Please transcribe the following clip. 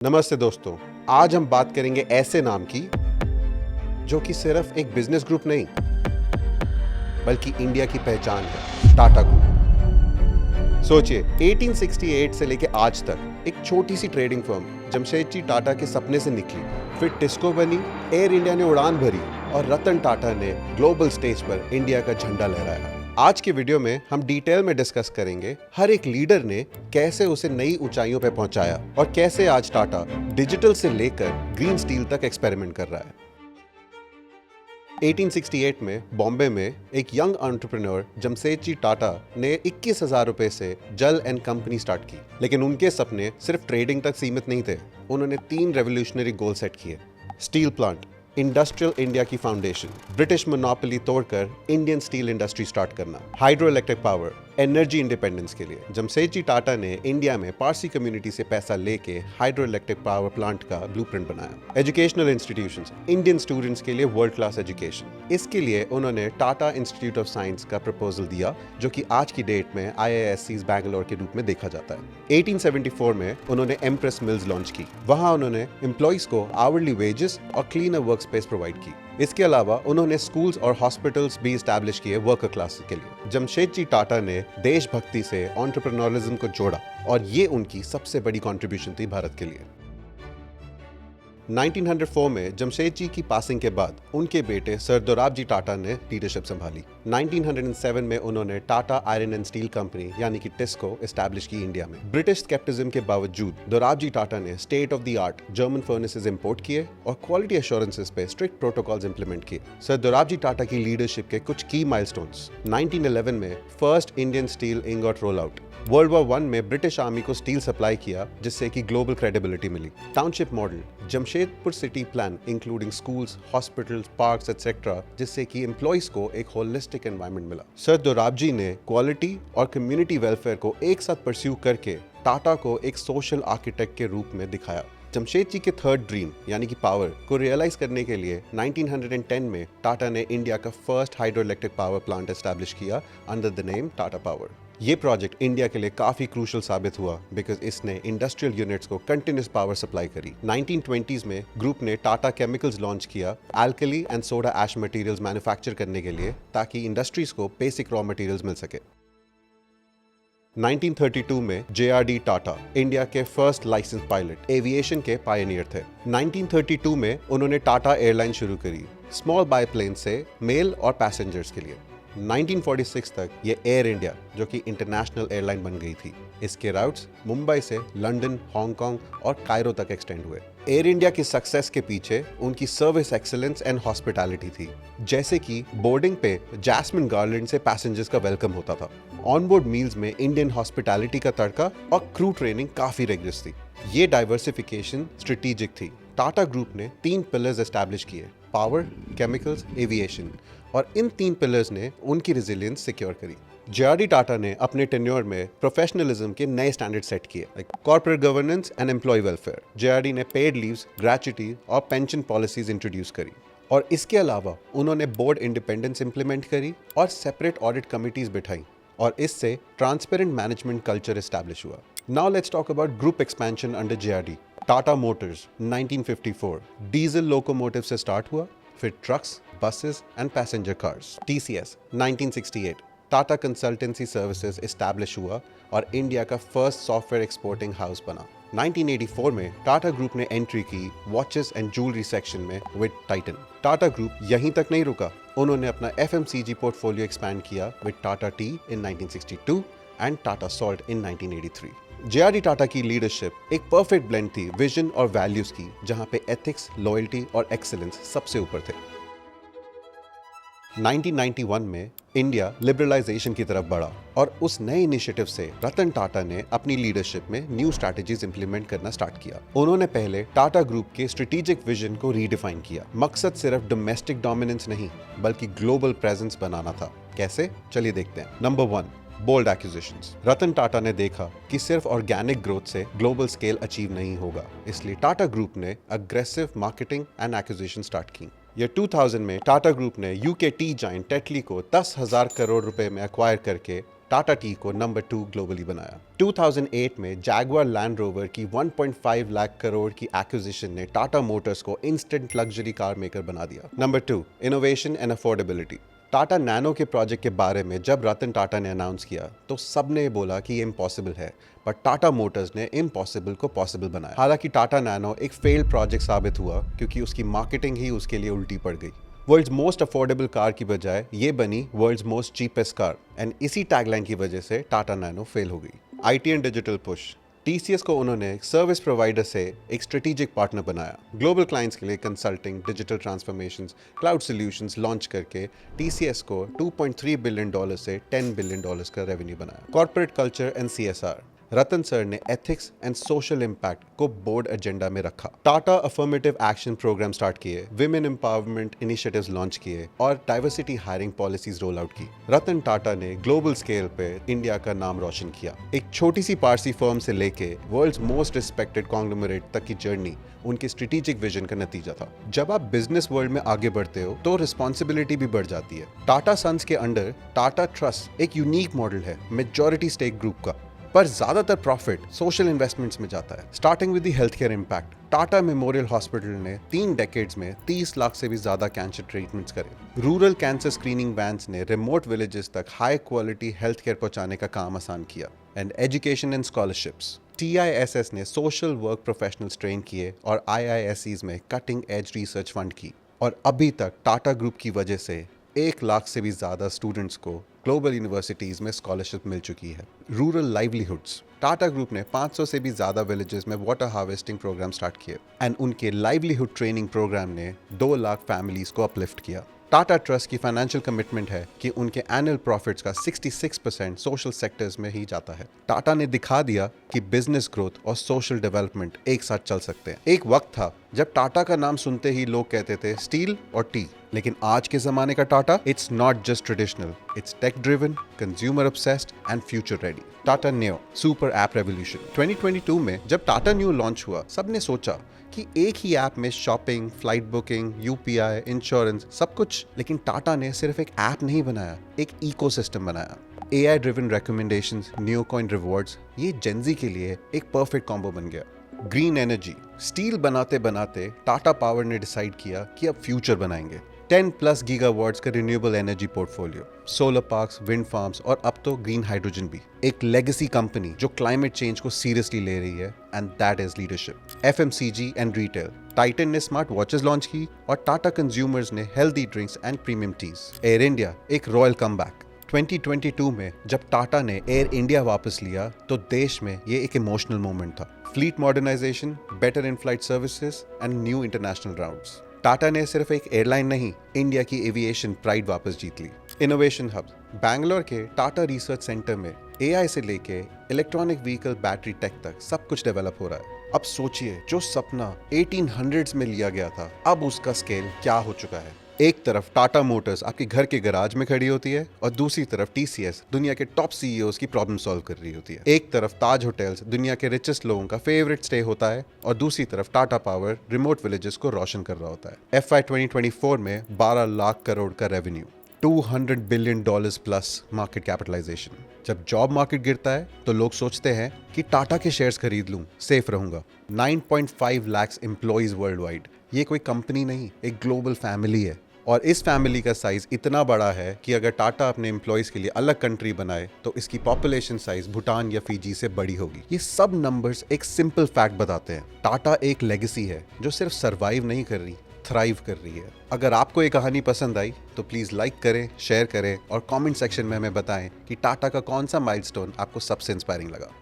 नमस्ते दोस्तों, आज हम बात करेंगे ऐसे नाम की जो कि सिर्फ एक बिजनेस ग्रुप नहीं बल्कि इंडिया की पहचान है, टाटा ग्रुप। सोचिए 1868 से लेकर आज तक एक छोटी सी ट्रेडिंग फर्म जमशेदजी टाटा के सपने से निकली, फिर टिस्को बनी, एयर इंडिया ने उड़ान भरी और रतन टाटा ने ग्लोबल स्टेज पर इंडिया का झंडा लहराया। आज के वीडियो में हम डिटेल में डिस्कस करेंगे हर एक लीडर ने कैसे उसे नई ऊंचाइयों पर पहुंचाया और कैसे आज टाटा डिजिटल से लेकर ग्रीन स्टील तक एक्सपेरिमेंट कर रहा है। 1868 में बॉम्बे में एक यंग एंटरप्रेन्योर जमशेदजी टाटा ने 21,000 रुपए से जल एंड कंपनी स्टार्ट की, लेकिन उनके सपने सिर्फ ट्रेडिंग तक सीमित नहीं थे। उन्होंने 3 रेवोल्यूशनरी गोल सेट किए: स्टील प्लांट, इंडस्ट्रियल इंडिया की फाउंडेशन, ब्रिटिश मोनोपोली तोड़कर इंडियन स्टील इंडस्ट्री स्टार्ट करना, hydro electric power, energy independence के लिए जमशेदजी टाटा ने इंडिया में पारसी कम्युनिटी से पैसा लेके हाइड्रो इलेक्ट्रिक पावर प्लांट का ब्लूप्रिंट बनाया। एजुकेशनल इंस्टीट्यूशंस, इंडियन स्टूडेंट्स के लिए वर्ल्ड क्लास एजुकेशन, इसके लिए उन्होंने टाटा इंस्टीट्यूट ऑफ साइंस का प्रपोजल दिया, जो कि आज की डेट में IISc बैंगलोर के रूप में देखा जाता है। 1874 में उन्होंने एम्प्रेस मिल्स लॉन्च की। वहां उन्होंने एम्प्लॉइज को आवरली वेजेस और क्लीनर वर्क स्पेस प्रोवाइड की। इसके अलावा उन्होंने स्कूल्स और हॉस्पिटल्स भी एस्टैब्लिश किए वर्कर क्लास के लिए। जमशेदजी टाटा ने देशभक्ति से एंटरप्रेन्योरिज्म को जोड़ा और ये उनकी सबसे बड़ी कंट्रीब्यूशन थी भारत के लिए। 1904 में जमशेदजी की पासिंग के बाद उनके बेटे सर दोराबजी टाटा ने लीडरशिप संभाली। 1907 में उन्होंने Tata iron and steel company यानी कि टिस्को एस्टैब्लिश की इंडिया में। ब्रिटिश स्केप्टिज्म के बावजूद दोराबजी टाटा ने state of the art German furnaces import किए और क्वालिटी एश्योरेंसेस पे स्ट्रिक्ट प्रोटोकॉल्स इंप्लीमेंट किए। सर दोराबजी टाटा की लीडरशिप के कुछ की माइलस्टोन्स: 1911 में first Indian steel ingot roll out, world war 1 में ब्रिटिश आर्मी को स्टील सप्लाई किया जिससे कि ग्लोबल क्रेडिबिलिटी मिली, township model, Jamshedpur city plan including schools, hospitals, parks etcetera, जिससे कि एम्प्लॉइज को एक होलिस्टिक एनवायरनमेंट मिला। सर दोराबजी ने क्वालिटी और कम्युनिटी वेलफेयर को एक साथ परस्यू करके टाटा को एक सोशल आर्किटेक्ट के रूप में दिखाया। जमशेदजी के थर्ड ड्रीम यानी कि पावर को रियलाइज करने के लिए 1910 में टाटा ने इंडिया का first hydro electric power plant establish किया under the name Tata power. ये प्रोजेक्ट इंडिया के लिए काफी क्रूशल साबित हुआ बिकॉज इसने इंडस्ट्रियल यूनिट्स को कंटिन्यूस पावर सप्लाई करी। 1920s में ग्रुप ने टाटा केमिकल्स लॉन्च किया alkali and soda ash materials manufacture करने के लिए, ताकि इंडस्ट्रीज को बेसिक रॉ मटेरियल्स मिल सके। 1932 में JRD टाटा इंडिया के फर्स्ट लाइसेंस पायलट एविएशन के पायनियर थे। 1932 में उन्होंने टाटा एयरलाइन शुरू करी स्मॉल बायप्लेन से मेल और पैसेंजर्स के लिए। 1946 तक ये एयर इंडिया जो कि इंटरनेशनल एयरलाइन बन गई थी। इसके राउट्स मुंबई से लंदन, हांगकांग और कायरो तक एक्सटेंड हुए। एयर इंडिया की सक्सेस के पीछे उनकी सर्विस एक्सीलेंस एंड हॉस्पिटैलिटी थी, जैसे कि बोर्डिंग पे जैस्मिन गार्लैंड से पैसेंजर्स का वेलकम होता था। ऑनबोर्ड मील्स में इंडियन हॉस्पिटैलिटी का तड़का और क्रू ट्रेनिंग काफी रिगरस थी। ये डाइवर्सिफिकेशन स्ट्रेटेजिक थी। टाटा ग्रुप ने 3 पिलर्स एस्टैब्लिश किए: पावर, केमिकल्स, एविएशन, और इन 3 पिलर्स ने उनकी रेजिलियंस सिक्योर करी। JRD टाटा ने अपने टेन्योर में प्रोफेशनलिज्म के नए स्टैंडर्ड सेट किए, corporate governance and employee welfare. JRD ने पेड लीव्स, ग्रेच्युटी और पेंशन पॉलिसीज इंट्रोड्यूस करी, और इसके अलावा उन्होंने बोर्ड इंडिपेंडेंस इंप्लीमेंट करी और सेपरेट ऑडिट कमिटीज बिठाई, और इससे ट्रांसपेरेंट मैनेजमेंट कल्चर एस्टैब्लिश हुआ। Now let's talk about group expansion under JRD। Tata Motors 1954 diesel locomotive से स्टार्ट हुआ, फिर trucks, buses and passenger cars. TCS 1968 Tata consultancy services establish हुआ और इंडिया का फर्स्ट सॉफ्टवेयर एक्सपोर्टिंग हाउस बना। 1984 में टाटा ग्रुप ने एंट्री की वॉचेस एंड ज्वेलरी सेक्शन में विद टाइटन। टाटा ग्रुप यहीं तक नहीं रुका, उन्होंने अपना FMCG पोर्टफोलियो एक्सपैंड किया with Tata T in 1962 and Tata salt in 1983। JRD Tata की लीडरशिप एक परफेक्ट ब्लेंड थी विजन और वैल्यूज की, जहां पे एथिक्स, लॉयल्टी और एक्सीलेंस सबसे ऊपर थे। 1991 में इंडिया लिबरलाइजेशन की तरफ बढ़ा और उस नए इनिशिएटिव से रतन टाटा ने अपनी लीडरशिप में न्यू स्ट्रैटेजीज इंप्लीमेंट करना स्टार्ट किया। उन्होंने पहले टाटा ग्रुप के स्ट्रेटेजिक विजन को रीडिफाइन किया। मकसद सिर्फ डोमेस्टिक डोमिनेंस नहीं बल्कि ग्लोबल प्रेजेंस बनाना था। कैसे? चलिए देखते हैं। Number 1, bold acquisitions. Ratan Tata ने देखा कि सिर्फ ऑर्गेनिक ग्रोथ से ग्लोबल स्केल अचीव नहीं होगा, इसलिए टाटा ग्रुप ने aggressive marketing and acquisition start की। ये 2000 में टाटा ग्रुप ने UK टी जायंट टेटली को 10,000 करोड़ रुपए में एक्वायर करके टाटा टी को नंबर 2 ग्लोबली बनाया। 2008 में जैगुआर लैंड रोवर की 1.5 लाख करोड़ की एक्विजिशन ने टाटा मोटर्स को इंस्टेंट लग्जरी कार मेकर बना दिया। Number 2, innovation and affordability. Tata nano के प्रोजेक्ट के बारे में जब रतन टाटा ने अनाउंस किया तो सबने बोला कि ये इम्पॉसिबल है, पर टाटा मोटर्स ने इम्पॉसिबल को पॉसिबल बनाया। हालांकि टाटा नैनो एक फेल्ड प्रोजेक्ट साबित हुआ क्योंकि उसकी मार्केटिंग ही उसके लिए उल्टी पड़ गई। वर्ल्ड्स मोस्ट अफोर्डेबल कार की बजाय ये बनी world's most cheapest car, and इसी टैगलाइन की वजह से टाटा नैनो फेल हो गई। IT and digital push. TCS को उन्होंने सर्विस प्रोवाइडर से एक स्ट्रेटेजिक पार्टनर बनाया। ग्लोबल क्लाइंट्स के लिए consulting, digital transformations, cloud solutions launch करके टीसीएस को $2.3 बिलियन से $10 बिलियन का रेवेन्यू बनाया। Corporate culture and CSR. Ratan sir ने एथिक्स एंड सोशल इम्पैक्ट को बोर्ड एजेंडा में रखा। Tata affirmative action programme start किए, विमेन एम्पावरमेंट इनिशिएटिव्स लॉन्च किए और diversity hiring policies roll out की। रतन टाटा ने ग्लोबल स्केल पे इंडिया का नाम रोशन किया। एक छोटी सी पारसी फर्म से लेके वर्ल्ड्स मोस्ट रिस्पेक्टेड कॉन्ग्लोमरेट तक की जर्नी उनके स्ट्रेटेजिक विजन का नतीजा था। जब आप बिजनेस वर्ल्ड में आगे बढ़ते हो तो रिस्पॉन्सिबिलिटी भी बढ़ जाती है। टाटा सन्स के अंडर टाटा ट्रस्ट एक यूनिक मॉडल है, मेजॉरिटी स्टेक ग्रुप का, पर ज्यादातर प्रॉफिट सोशल इन्वेस्टमेंट्स में जाता है। Starting with the health care impact, Tata memorial hospital ने 3 डेकेड्स में 30 लाख से भी ज्यादा कैंसर ट्रीटमेंट्स करे। रूरल कैंसर स्क्रीनिंग वैन्स ने रिमोट विलेजेस तक हाई क्वालिटी हेल्थ केयर पहुंचाने का काम आसान किया। And education and scholarships, TISS ने सोशल वर्क प्रोफेशनल्स ट्रेन किए और IISCs में कटिंग एज रिसर्च फंड की। और अभी तक टाटा ग्रुप की वजह से 1 लाख से भी ज्यादा स्टूडेंट्स को ग्लोबल यूनिवर्सिटीज में स्कॉलरशिप मिल चुकी है। रूरल लाइवलीहुड्स, टाटा ग्रुप ने 500 से भी ज्यादा विलेजेस में वाटर हार्वेस्टिंग प्रोग्राम स्टार्ट किए एंड उनके लाइवलीहुड ट्रेनिंग प्रोग्राम ने 2 लाख फैमिलीज को अपलिफ्ट किया। टाटा ट्रस्ट की फाइनेंशियल कमिटमेंट है कि उनके एनुअल प्रॉफिट्स का 66% सोशल सेक्टर्स में ही जाता है। टाटा ने दिखा दिया कि बिजनेस ग्रोथ और सोशल डेवलपमेंट एक साथ चल सकते हैं। एक वक्त था जब टाटा का नाम सुनते ही लोग कहते थे स्टील और टी, लेकिन आज के जमाने का Tata it's not just traditional, it's tech driven, consumer obsessed and future ready. Tata Neu super app revolution. 2022 में जब टाटा न्यू लॉन्च हुआ, सबने सोचा कि एक ही ऐप में shopping, flight booking, UPI, insurance, सब कुछ। लेकिन टाटा ने सिर्फ एक ऐप नहीं बनाया, एक इकोसिस्टम बनाया। AI driven recommendations, new coin rewards, ये जेनजी के लिए एक परफेक्ट कॉम्बो बन गया। ग्रीन एनर्जी, स्टील बनाते बनाते टाटा पावर ने डिसाइड किया कि अब फ्यूचर बनाएंगे। 10+ गीगावाट्स का renewable energy portfolio, solar parks, wind farms और अब तो ग्रीन हाइड्रोजन भी। एक लेगेसी कंपनी जो क्लाइमेट चेंज को सीरियसली ले रही है, and that is leadership. FMCG and retail, Titan ने स्मार्ट वॉचेस लॉन्च की और टाटा कंज्यूमर्स ने healthy drinks and premium teas. Air India एक रॉयल कमबैक। 2022 में जब टाटा ने एयर इंडिया वापस लिया तो देश में ये एक इमोशनल मोमेंट था। Fleet modernisation, better in flight services and new international routes. Tata ने सिर्फ एक एयरलाइन नहीं, इंडिया की एविएशन प्राइड वापस जीत ली। इनोवेशन हब, बैंगलोर के टाटा रिसर्च सेंटर में AI से लेके इलेक्ट्रॉनिक व्हीकल बैटरी टेक तक सब कुछ डेवलप हो रहा है। अब सोचिए, जो सपना 1800s में लिया गया था, अब उसका स्केल क्या हो चुका है। एक तरफ टाटा मोटर्स आपके घर के गराज में खड़ी होती है और दूसरी तरफ TCS दुनिया के टॉप CEOs की प्रॉब्लम सॉल्व कर रही होती है। एक तरफ ताज होटल्स दुनिया के रिचेस्ट लोगों का फेवरेट स्टे होता है और दूसरी तरफ टाटा पावर रिमोट विलेजेस को रोशन कर रहा होता है। FY 2024 में 12 लाख करोड़ का revenue, $200 billion plus market capitalisation. जब जॉब मार्केट गिरता है तो लोग सोचते हैं कि टाटा के शेयर्स खरीद लूं, सेफ रहूंगा। 9.5 लाख एम्प्लॉइज वर्ल्ड वाइड, ये कोई कंपनी नहीं, एक ग्लोबल फैमिली है। और इस फैमिली का साइज इतना बड़ा है कि अगर टाटा अपने एम्प्लॉइज के लिए अलग कंट्री बनाए तो इसकी पॉपुलेशन साइज भूटान या फिजी से बड़ी होगी। ये सब नंबर्स एक सिंपल फैक्ट बताते हैं, टाटा एक लेगेसी है जो सिर्फ सरवाइव नहीं कर रही, थ्राइव कर रही है। अगर आपको ये कहानी पसंद आई तो प्लीज लाइक करें, शेयर करें और कमेंट सेक्शन में हमें बताएं कि टाटा का कौन सा माइलस्टोन आपको सबसे इंस्पायरिंग लगा।